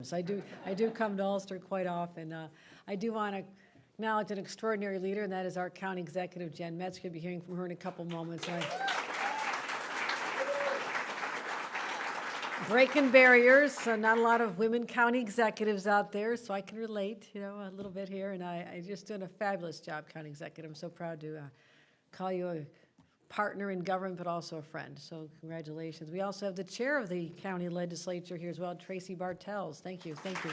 So I do come to Ulster quite often. I do want to acknowledge an extraordinary leader, and that is our county executive, Jen Metz. You'll be hearing from her in a couple moments. Breaking barriers, so not a lot of women county executives out there, so I can relate, a little bit here, and I just doing a fabulous job, county executive. I'm so proud to call you a partner in government, but also a friend, so congratulations. We also have the chair of the county legislature here as well, Tracy Bartels. Thank you, thank you.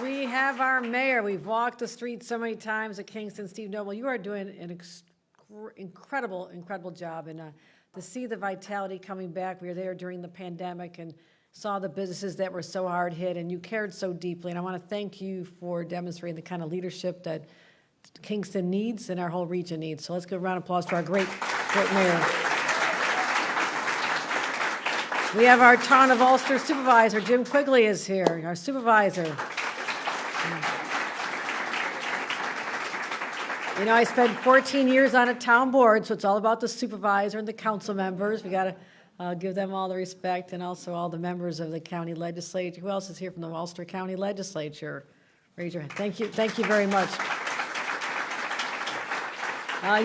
We have our mayor. We've walked the streets so many times at Kingston. Steve Noble, you are doing an incredible job, and to see the vitality coming back. We were there during the pandemic and saw the businesses that were so hard hit, and you cared so deeply, and I want to thank you for demonstrating the kind of leadership that Kingston needs and our whole region needs. So let's give a round of applause for our great mayor. We have our Town of Ulster supervisor, Jim Quigley is here, our supervisor. I spent 14 years on a town board, so it's all about the supervisor and the council members. We got to give them all the respect, and also all the members of the county legislature. Who else is here from the Ulster County Legislature? Raise your hand. Thank you very much.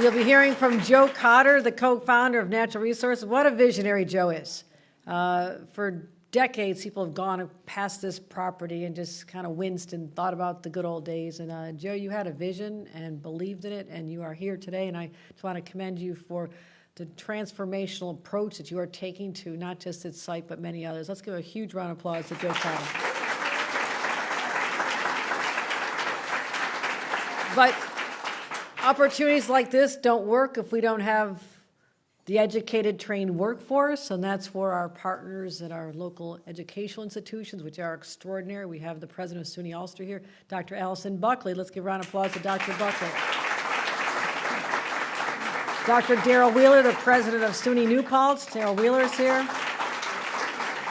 You'll be hearing from Joe Cotter, the co-founder of Natural Resources. What a visionary Joe is. For decades, people have gone past this property and just kind of winced and thought about the good old days. And Joe, you had a vision and believed in it, and you are here today. And I just want to commend you for the transformational approach that you are taking to not just this site, but many others. Let's give a huge round of applause to Joe Cotter. But opportunities like this don't work if we don't have the educated, trained workforce, and that's where our partners at our local educational institutions, which are extraordinary. We have the president of SUNY Ulster here, Dr. Allison Buckley. Let's give a round of applause to Dr. Buckley. Dr. Daryl Wheeler, the president of SUNY New Paltz. Daryl Wheeler is here.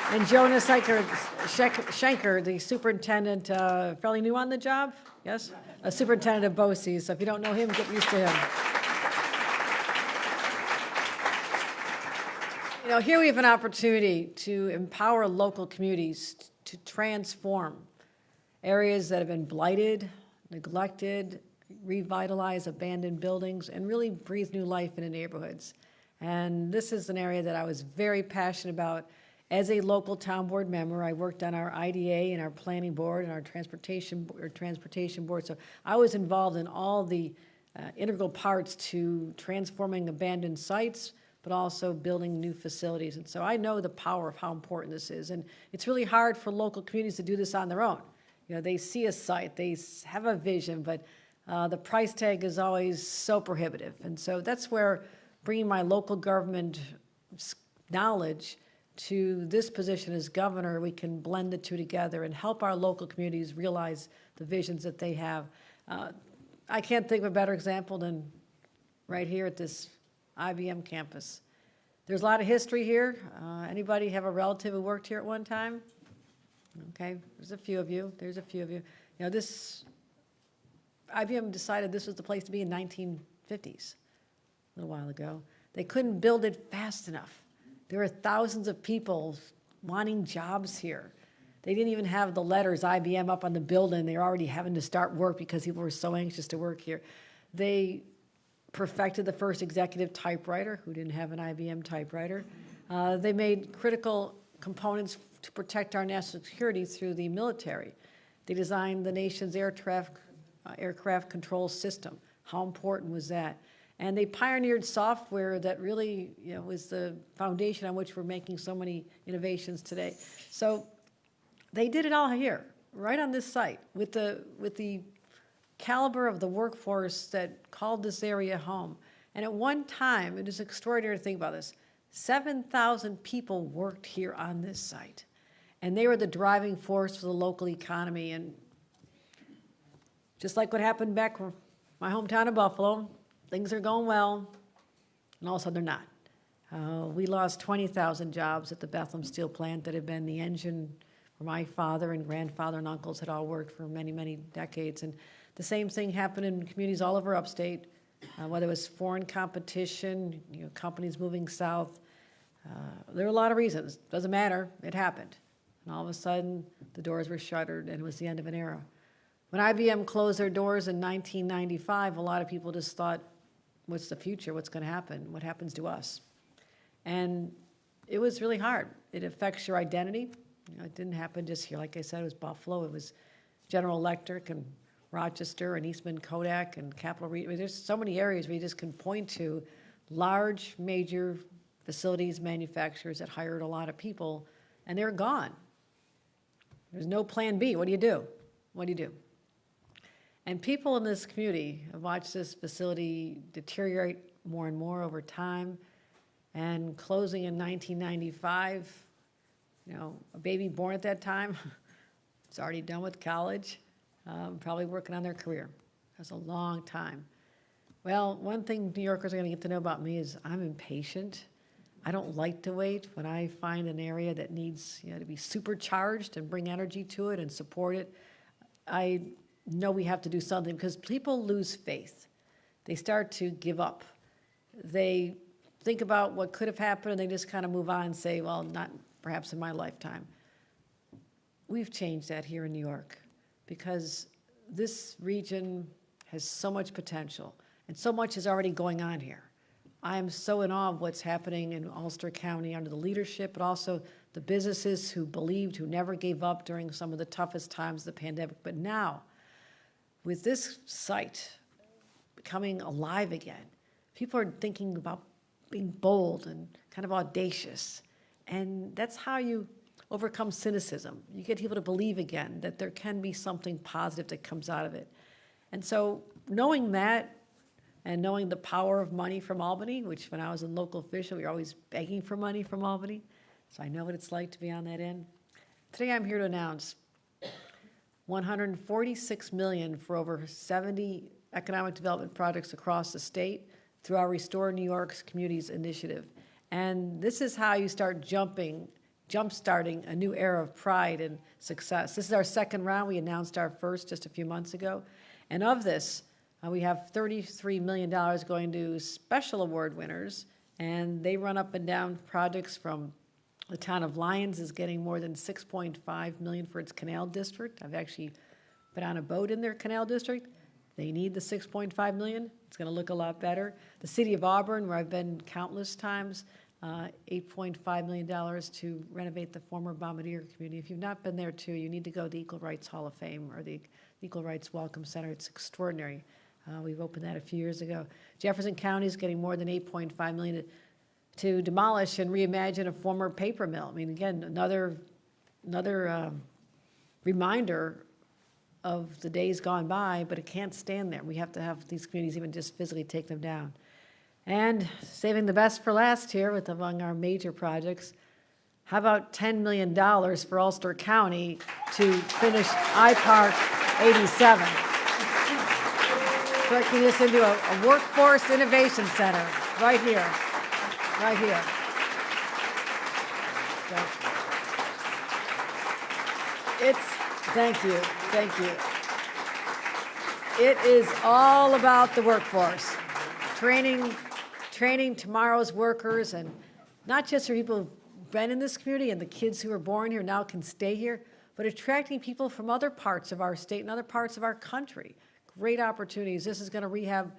And Jonas Schenker, the superintendent, fairly new on the job, yes? A superintendent of BOCES. So if you don't know him, get used to him. Here we have an opportunity to empower local communities to transform areas that have been blighted, neglected, revitalize abandoned buildings, and really breathe new life into neighborhoods. And this is an area that I was very passionate about as a local town board member. I worked on our IDA and our planning board and our transportation board. So I was involved in all the integral parts to transforming abandoned sites, but also building new facilities. And so I know the power of how important this is. And it's really hard for local communities to do this on their own. They see a site, they have a vision, but the price tag is always so prohibitive. And so that's where bringing my local government knowledge to this position as governor, we can blend the two together and help our local communities realize the visions that they have. I can't think of a better example than right here at this IBM campus. There's a lot of history here. Anybody have a relative who worked here at one time? Okay, there's a few of you. This IBM decided this was the place to be in 1950s, a little while ago. They couldn't build it fast enough. There were thousands of people wanting jobs here. They didn't even have the letters IBM up on the building. They were already having to start work because people were so anxious to work here. They perfected the first executive typewriter, who didn't have an IBM typewriter. They made critical components to protect our national security through the military. They designed the nation's aircraft control system. How important was that? And they pioneered software that really was the foundation on which we're making so many innovations today. So they did it all here, right on this site, with the caliber of the workforce that called this area home. And at one time, it is extraordinary to think about this, 7,000 people worked here on this site. And they were the driving force for the local economy. And just like what happened back in my hometown of Buffalo, things are going well, and all of a sudden they're not. We lost 20,000 jobs at the Bethlehem Steel plant that had been the engine where my father and grandfather and uncles had all worked for many, many decades. And the same thing happened in communities all over upstate, whether it was foreign competition, companies moving south. There were a lot of reasons. Doesn't matter. It happened. And all of a sudden, the doors were shuttered, and it was the end of an era. When IBM closed their doors in 1995, a lot of people just thought, what's the future? What's going to happen? What happens to us? And it was really hard. It affects your identity. You know, it didn't happen just here. Like I said, it was Buffalo. It was General Electric and Rochester and Eastman Kodak and Capital Re. I mean, there's so many areas where you just can point to large, major facilities, manufacturers that hired a lot of people, and they're gone. There's no plan B. What do you do? What do you do? And people in this community have watched this facility deteriorate more and more over time. And closing in 1995, you know, a baby born at that time, it's already done with college, probably working on their career. That's a long time. Well, one thing New Yorkers are going to get to know about me is I'm impatient. I don't like to wait. When I find an area that needs, you know, to be supercharged and bring energy to it and support it, I know we have to do something, because people lose faith. They start to give up. They think about what could have happened, and they just kind of move on and say, well, not perhaps in my lifetime. We've changed that here in New York, because this region has so much potential, and so much is already going on here. I am so in awe of what's happening in Ulster County under the leadership, but also the businesses who believed, who never gave up during some of the toughest times of the pandemic. But now, with this site becoming alive again, people are thinking about being bold and kind of audacious. And that's how you overcome cynicism. You get people to believe again that there can be something positive that comes out of it. And so knowing that, and knowing the power of money from Albany, which when I was a local official, we were always begging for money from Albany. So I know what it's like to be on that end. Today I'm here to announce $146 million for over 70 economic development projects across the state through our Restore New York's Communities initiative. And this is how you start jump-starting a new era of pride and success. This is our second round. We announced our first just a few months ago. And of this, we have $33 million going to special award winners, and they run up and down projects from the town of Lyons is getting more than $6.5 million for its canal district. I've actually been on a boat in their canal district. They need the $6.5 million. It's going to look a lot better. The city of Auburn, where I've been countless times, $8.5 million to renovate the former Bombardier community. If you've not been there too, you need to go to the Equal Rights Hall of Fame or the Equal Rights Welcome Center. It's extraordinary. We've opened that a few years ago. Jefferson County is getting more than $8.5 million to demolish and reimagine a former paper mill. I mean, again, another reminder of the days gone by, but it can't stand there. We have to have these communities even just physically take them down. And saving the best for last here with among our major projects, how about $10 million for Ulster County to finish iPark 87? Breaking this into a workforce innovation center right here, right here. So thank you. It is all about the workforce, training tomorrow's workers, and not just for people who've been in this community and the kids who are born here now can stay here, but attracting people from other parts of our state and other parts of our country. Great opportunities. This is going to rehab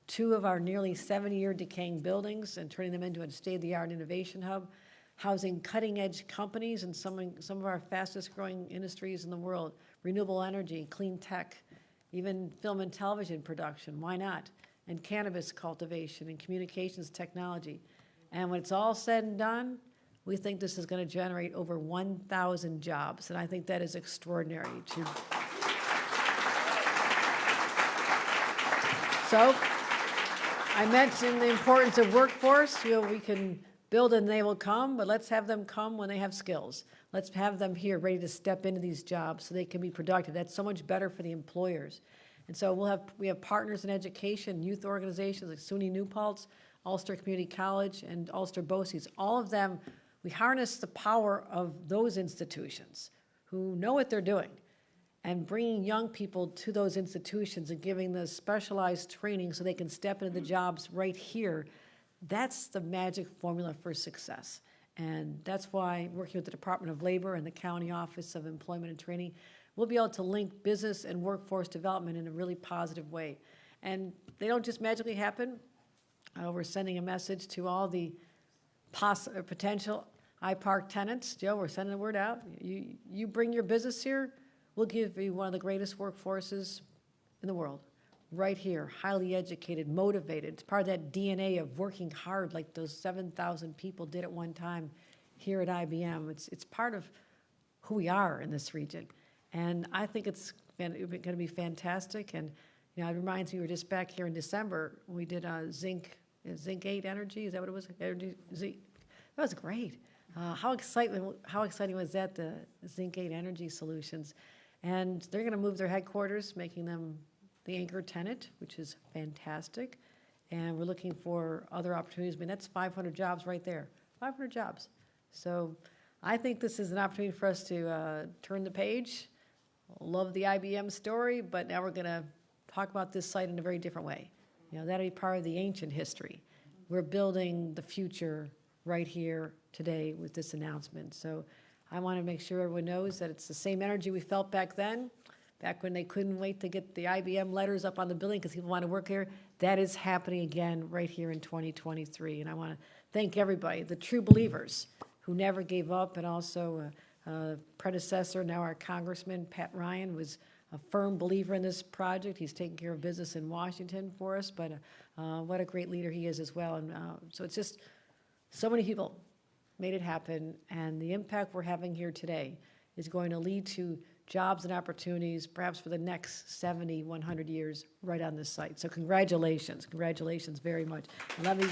2 of our nearly 70-year decaying buildings and turning them into a state-of-the-art innovation hub, housing cutting-edge companies and some of our fastest-growing industries in the world, renewable energy, clean tech, even film and television production, why not? And cannabis cultivation and communications technology. And when it's all said and done, we think this is going to generate over 1,000 jobs, and I think that is extraordinary. So I mentioned the importance of workforce. You know, we can build and they will come, but let's have them come when they have skills. Let's have them here ready to step into these jobs so they can be productive. That's so much better for the employers. And so we have partners in education, youth organizations like SUNY New Paltz, Ulster Community College, and Ulster BOCES. All of them, we harness the power of those institutions who know what they're doing, and bringing young people to those institutions and giving them specialized training so they can step into the jobs right here. That's the magic formula for success. And that's why, working with the Department of Labor and the County Office of Employment and Training, we'll be able to link business and workforce development in a really positive way. And they don't just magically happen. We're sending a message to all the potential iPark tenants. Joe, we're sending the word out. You bring your business here, we'll give you one of the greatest workforces in the world. Right here, highly educated, motivated. It's part of that DNA of working hard like those 7,000 people did at one time here at IBM. It's part of who we are in this region. And I think it's going to be fantastic. And it reminds me, we were just back here in December. We did Zinc 8 Energy. Is that what it was? Energy, that was great. How exciting was that, the Zinc 8 Energy Solutions? And they're going to move their headquarters, making them the anchor tenant, which is fantastic. And we're looking for other opportunities. I mean, that's 500 jobs right there, 500 jobs. So I think this is an opportunity for us to turn the page. Love the IBM story, but now we're going to talk about this site in a very different way. That'll be part of the ancient history. We're building the future right here today with this announcement. So I want to make sure everyone knows that it's the same energy we felt back then, back when they couldn't wait to get the IBM letters up on the building because people want to work here. That is happening again right here in 2023. And I want to thank everybody, the true believers who never gave up, and also predecessor, now our Congressman, Pat Ryan, was a firm believer in this project. He's taking care of business in Washington for us, but what a great leader he is as well. And so it's just so many people made it happen, and the impact we're having here today is going to lead to jobs and opportunities perhaps for the next 70, 100 years right on this site. So congratulations very much. And let me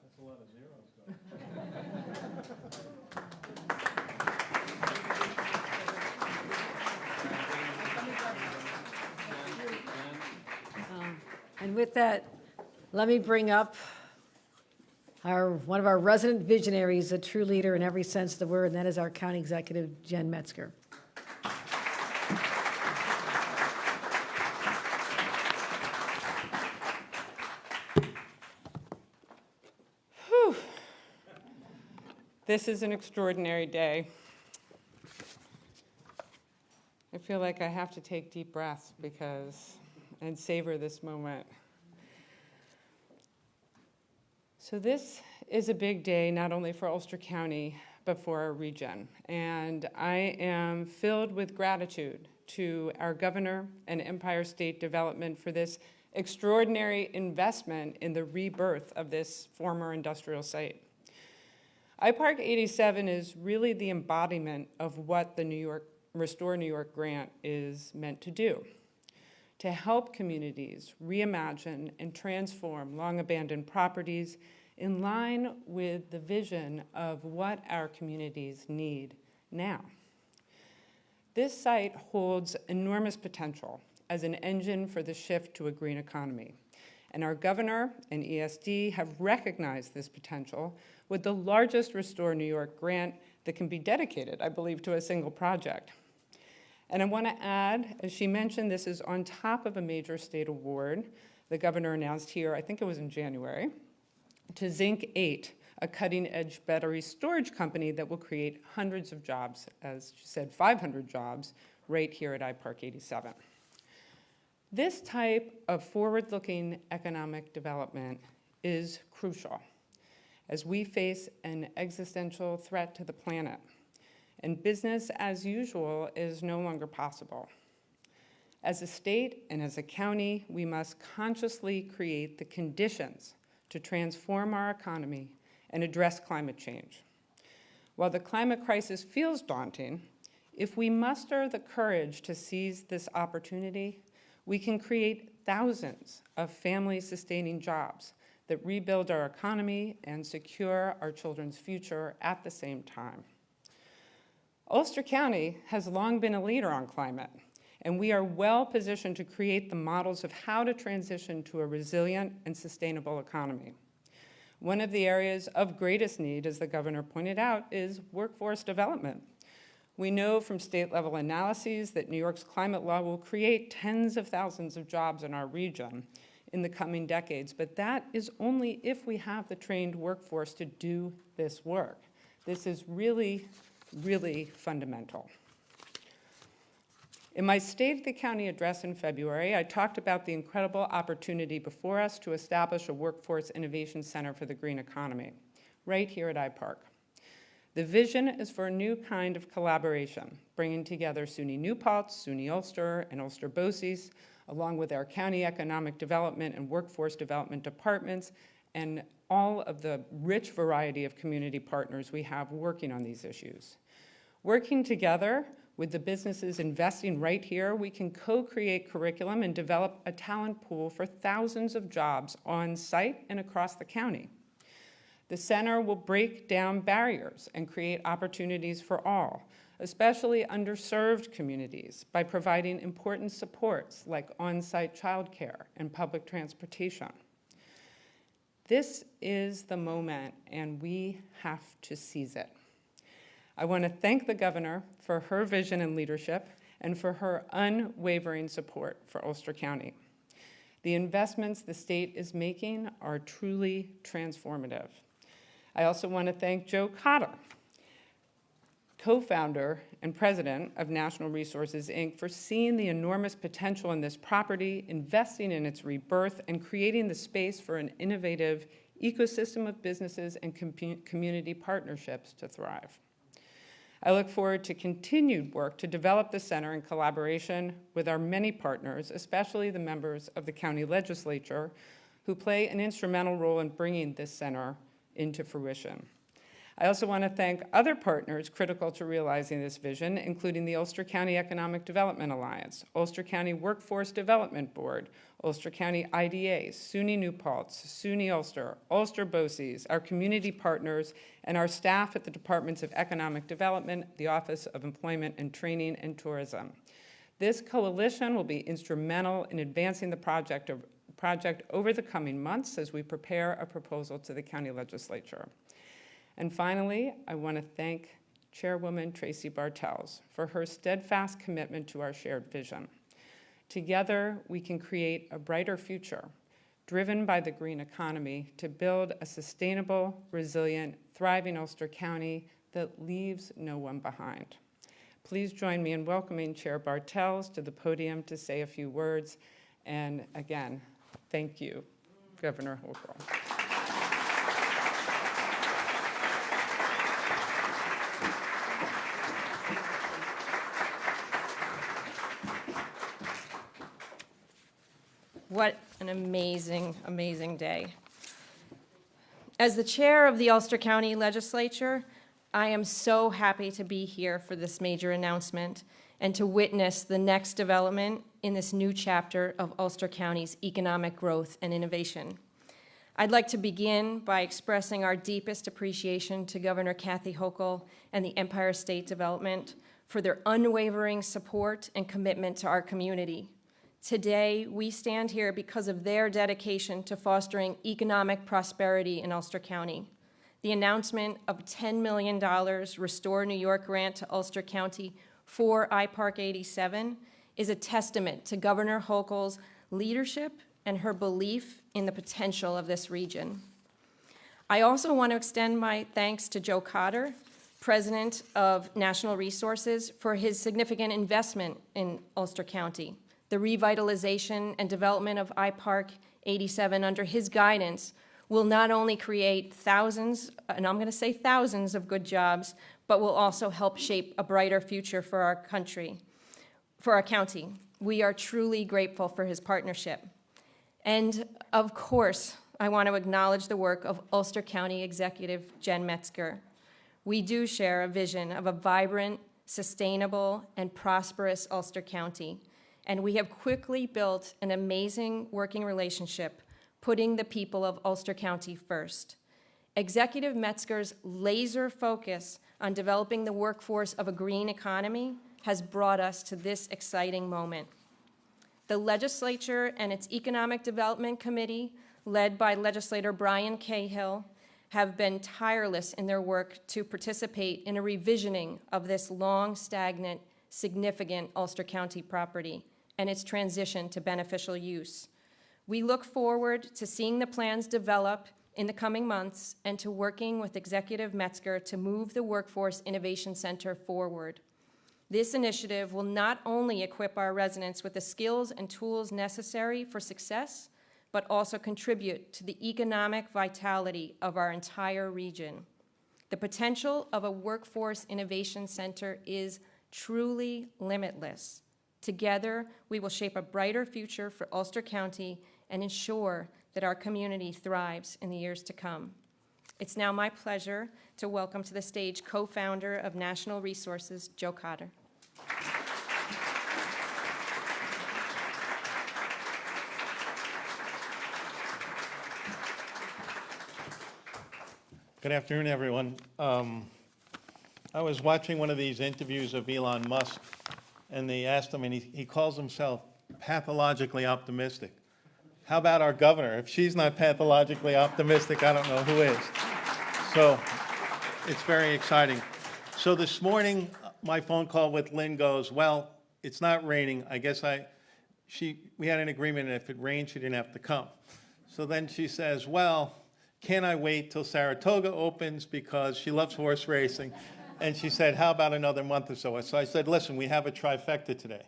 That's a lot of zeros going. And with that, let me bring up one of our resident visionaries, a true leader in every sense of the word, and that is our County Executive, Jen Metzger. Whew. This is an extraordinary day. I feel like I have to take deep breaths and savor this moment. So this is a big day, not only for Ulster County, but for our region. And I am filled with gratitude to our governor and Empire State Development for this extraordinary investment in the rebirth of this former industrial site. iPark 87 is really the embodiment of what the Restore New York grant is meant to do, to help communities reimagine and transform long-abandoned properties in line with the vision of what our communities need now. This site holds enormous potential as an engine for the shift to a green economy. And our governor and ESD have recognized this potential with the largest Restore New York grant that can be dedicated, I believe, to a single project. And I want to add, as she mentioned, this is on top of a major state award the governor announced here, I think it was in January, to Zinc 8, a cutting-edge battery storage company that will create hundreds of jobs, as she said, 500 jobs, right here at iPark 87. This type of forward-looking economic development is crucial as we face an existential threat to the planet, and business as usual is no longer possible. As a state and as a county, we must consciously create the conditions to transform our economy and address climate change. While the climate crisis feels daunting, if we muster the courage to seize this opportunity, we can create thousands of family-sustaining jobs that rebuild our economy and secure our children's future at the same time. Ulster County has long been a leader on climate, and we are well positioned to create the models of how to transition to a resilient and sustainable economy. One of the areas of greatest need, as the governor pointed out, is workforce development. We know from state-level analyses that New York's climate law will create tens of thousands of jobs in our region in the coming decades, but that is only if we have the trained workforce to do this work. This is really, really fundamental. In my State of the County address in February, I talked about the incredible opportunity before us to establish a workforce innovation center for the green economy, right here at iPark. The vision is for a new kind of collaboration, bringing together SUNY New Paltz, SUNY Ulster, and Ulster BOCES, along with our county economic development and workforce development departments, and all of the rich variety of community partners we have working on these issues. Working together with the businesses investing right here, we can co-create curriculum and develop a talent pool for thousands of jobs on site and across the county. The center will break down barriers and create opportunities for all, especially underserved communities, by providing important supports like on-site childcare and public transportation. This is the moment, and we have to seize it. I want to thank the governor for her vision and leadership and for her unwavering support for Ulster County. The investments the state is making are truly transformative. I also want to thank Joe Cotter, co-founder and president of National Resources, Inc., for seeing the enormous potential in this property, investing in its rebirth, and creating the space for an innovative ecosystem of businesses and community partnerships to thrive. I look forward to continued work to develop the center in collaboration with our many partners, especially the members of the county legislature, who play an instrumental role in bringing this center into fruition. I also want to thank other partners critical to realizing this vision, including the Ulster County Economic Development Alliance, Ulster County Workforce Development Board, Ulster County IDA, SUNY New Paltz, SUNY Ulster, Ulster BOCES, our community partners, and our staff at the Departments of Economic Development, the Office of Employment and Training and Tourism. This coalition will be instrumental in advancing the project over the coming months as we prepare a proposal to the county legislature. And finally, I want to thank Chairwoman Tracy Bartels for her steadfast commitment to our shared vision. Together, we can create a brighter future, driven by the green economy, to build a sustainable, resilient, thriving Ulster County that leaves no one behind. Please join me in welcoming Chair Bartels to the podium to say a few words. And again, thank you, Governor Hochul. What an amazing, amazing day. As the chair of the Ulster County Legislature, I am so happy to be here for this major announcement and to witness the next development in this new chapter of Ulster County's economic growth and innovation. I'd like to begin by expressing our deepest appreciation to Governor Kathy Hochul and the Empire State Development for their unwavering support and commitment to our community. Today, we stand here because of their dedication to fostering economic prosperity in Ulster County. The announcement of a $10 million Restore New York grant to Ulster County for iPark 87 is a testament to Governor Hochul's leadership and her belief in the potential of this region. I also want to extend my thanks to Joe Cotter, President of National Resources, for his significant investment in Ulster County. The revitalization and development of iPark 87 under his guidance will not only create thousands, and I'm going to say thousands of good jobs, but will also help shape a brighter future for our country, for our county. We are truly grateful for his partnership. And of course, I want to acknowledge the work of Ulster County Executive Jen Metzger. We do share a vision of a vibrant, sustainable, and prosperous Ulster County. and we have quickly built an amazing working relationship, putting the people of Ulster County first. Executive Metzger's laser focus on developing the workforce of a green economy has brought us to this exciting moment. The legislature and its Economic Development Committee, led by legislator Brian Cahill, have been tireless in their work to participate in a revisioning of this long, stagnant, significant Ulster County property and its transition to beneficial use. We look forward to seeing the plans develop in the coming months and to working with Executive Metzger to move the Workforce Innovation Center forward. This initiative will not only equip our residents with the skills and tools necessary for success, but also contribute to the economic vitality of our entire region. The potential of a Workforce Innovation Center is truly limitless. Together, we will shape a brighter future for Ulster County and ensure that our community thrives in the years to come. It's now my pleasure to welcome to the stage co-founder of National Resources, Joe Cotter. Good afternoon, everyone. I was watching one of these interviews of Elon Musk, and they asked him, and he calls himself pathologically optimistic. How about our governor? If she's not pathologically optimistic, I don't know who is. So it's very exciting. So this morning, my phone call with Lynn goes, well, it's not raining. I guess we had an agreement, and if it rained, she didn't have to come. So then she says, well, can I wait till Saratoga opens because she loves horse racing? And she said, how about another month or so? So I said, listen, we have a trifecta today.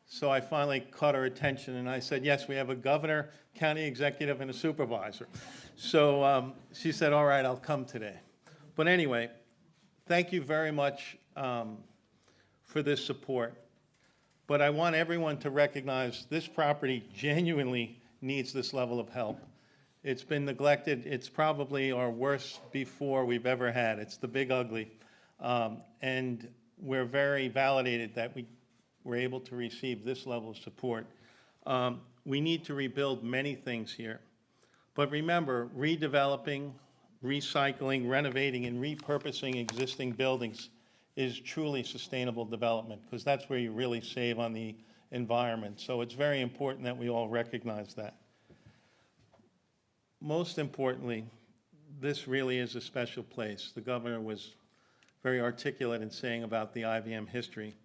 So I finally caught her attention, and I said, yes, we have a governor, county executive, and a supervisor. So she said, all right, I'll come today. But anyway, thank you very much for this support. But I want everyone to recognize this property genuinely needs this level of help. It's been neglected. It's probably our worst before we've ever had. It's the big ugly. And we're very validated that we were able to receive this level of support. We need to rebuild many things here. But remember, redeveloping, recycling, renovating, and repurposing existing buildings is truly sustainable development, because that's where you really save on the environment. So it's very important that we all recognize that. Most importantly, this really is a special place. The governor was very articulate in saying about the IVM history.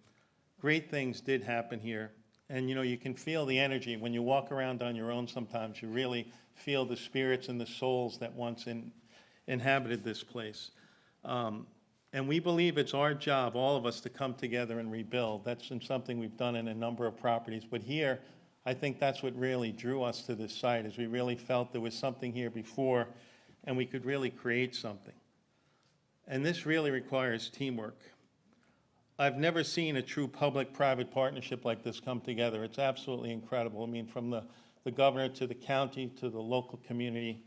Great things did happen here. And you can feel the energy. When you walk around on your own sometimes, you really feel the spirits and the souls that once inhabited this place. And we believe it's our job, all of us, to come together and rebuild. That's been something we've done in a number of properties. But here, I think that's what really drew us to this site, is we really felt there was something here before, and we could really create something. And this really requires teamwork. I've never seen a true public-private partnership like this come together. It's absolutely incredible. I mean, from the governor to the county to the local community.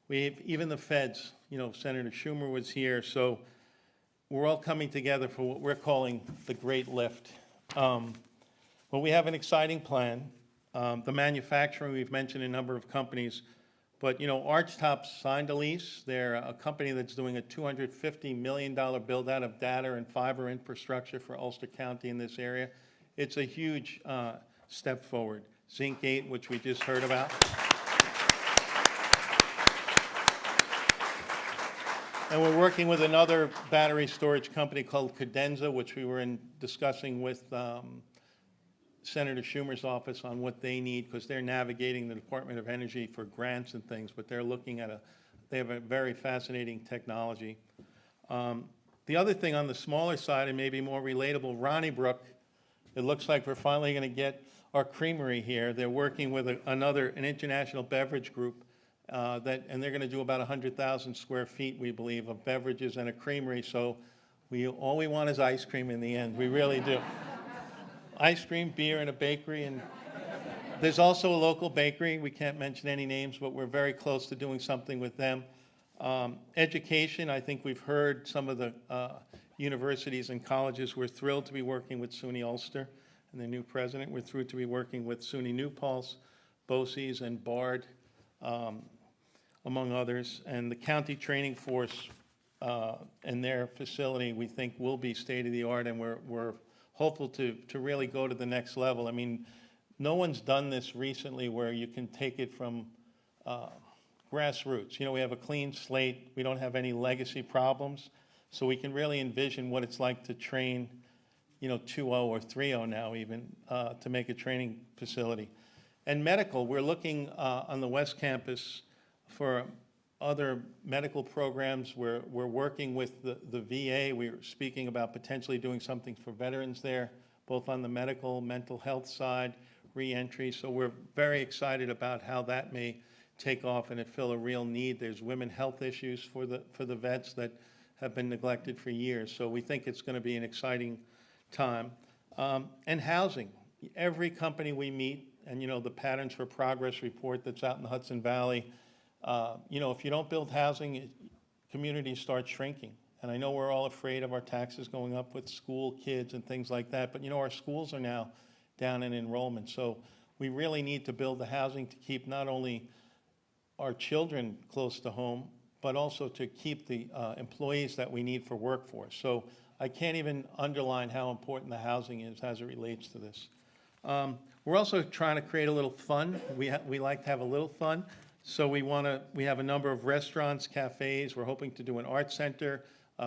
We have even the feds, Senator Schumer was here, so we're all coming together for what we're calling the Great Lift. But we have an exciting plan. The manufacturing, we've mentioned a number of companies, but Archtop's signed a lease. They're a company that's doing a $250 million build out of data and fiber infrastructure for Ulster County in this area. It's a huge step forward. Zinc 8, which we just heard about. And we're working with another battery storage company called Cadenza, which we were discussing with Senator Schumer's office on what they need, because they're navigating the Department of Energy for grants and things, but they're looking at they have a very fascinating technology. The other thing on the smaller side, and maybe more relatable, Ronnybrook, it looks like we're finally going to get our creamery here. They're working with an international beverage group, and they're going to do about 100,000 square feet, we believe, of beverages and a creamery. So all we want is ice cream in the end. We really do. Ice cream, beer, and a bakery. And there's also a local bakery. We can't mention any names, but we're very close to doing something with them. Education, I think we've heard some of the universities and colleges. We're thrilled to be working with SUNY Ulster. and their new president. We're thrilled to be working with SUNY New Paltz, BOCES, and BARD, among others. And the county training force and their facility, we think, will be state-of-the-art, and we're hopeful to really go to the next level. I mean, no one's done this recently where you can take it from grassroots. You know, we have a clean slate. We don't have any legacy problems. So we can really envision what it's like to train, you know, 2.0 or 3.0 now even, to make a training facility. And medical, we're looking on the West Campus for other medical programs. We're working with the VA. We're speaking about potentially doing something for veterans there, both on the medical, mental health side, re-entry. So we're very excited about how that may take off and it fill a real need. There's women health issues for the vets that have been neglected for years. So we think it's going to be an exciting time. And housing. Every company we meet, and you know, the Patterns for Progress report that's out in the Hudson Valley, you know, if you don't build housing, communities start shrinking. And I know we're all afraid of our taxes going up with school kids and things like that, but you know, our schools are now down in enrollment. So we really need to build the housing to keep not only our children close to home, but also to keep the employees that we need for workforce. So I can't even underline how important the housing is as it relates to this. We're also trying to create a little fun. We like to have a little fun. So we have a number of restaurants, cafes. We're hoping to do an art center.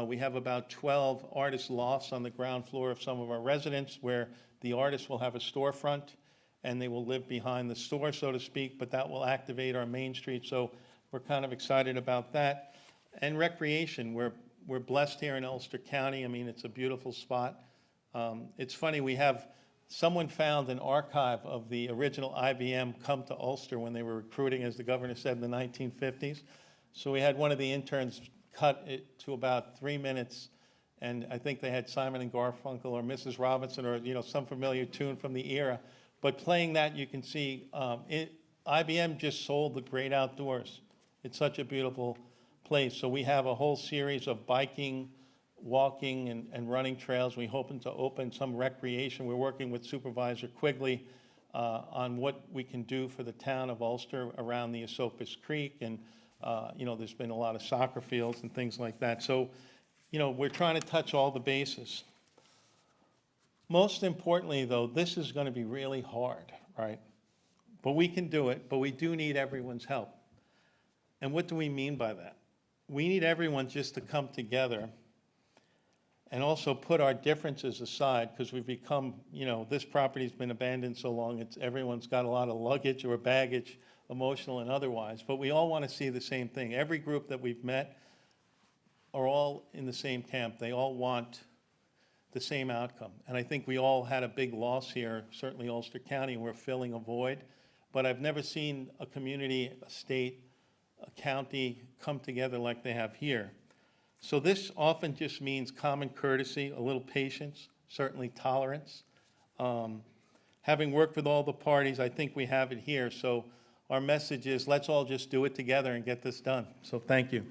We have about 12 artist lofts on the ground floor of some of our residents where the artists will have a storefront and they will live behind the store, so to speak, but that will activate our main street. So we're kind of excited about that. And recreation, we're blessed here in Ulster County. I mean, it's a beautiful spot. It's funny, someone found an archive of the original IBM come to Ulster when they were recruiting, as the governor said, in the 1950s. So we had one of the interns cut it to about 3 minutes, and I think they had Simon and Garfunkel or Mrs. Robinson or, you know, some familiar tune from the era. But playing that, you can see IBM just sold the great outdoors. It's such a beautiful place. So we have a whole series of biking, walking, and running trails. We're hoping to open some recreation. We're working with Supervisor Quigley on what we can do for the town of Ulster around the Esopus Creek. And, you know, there's been a lot of soccer fields and things like that. So, you know, we're trying to touch all the bases. Most importantly, though, this is going to be really hard, right? But we can do it, but we do need everyone's help. And what do we mean by that? We need everyone just to come together and also put our differences aside, because we've become, you know, this property's been abandoned so long, everyone's got a lot of luggage or baggage, emotional and otherwise, but we all want to see the same thing. Every group that we've met are all in the same camp. They all want the same outcome. And I think we all had a big loss here, certainly Ulster County, and we're filling a void. But I've never seen a community, a state, a county come together like they have here. So this often just means common courtesy, a little patience, certainly tolerance. Having worked with all the parties, I think we have it here. So our message is, let's all just do it together and get this done. So thank you.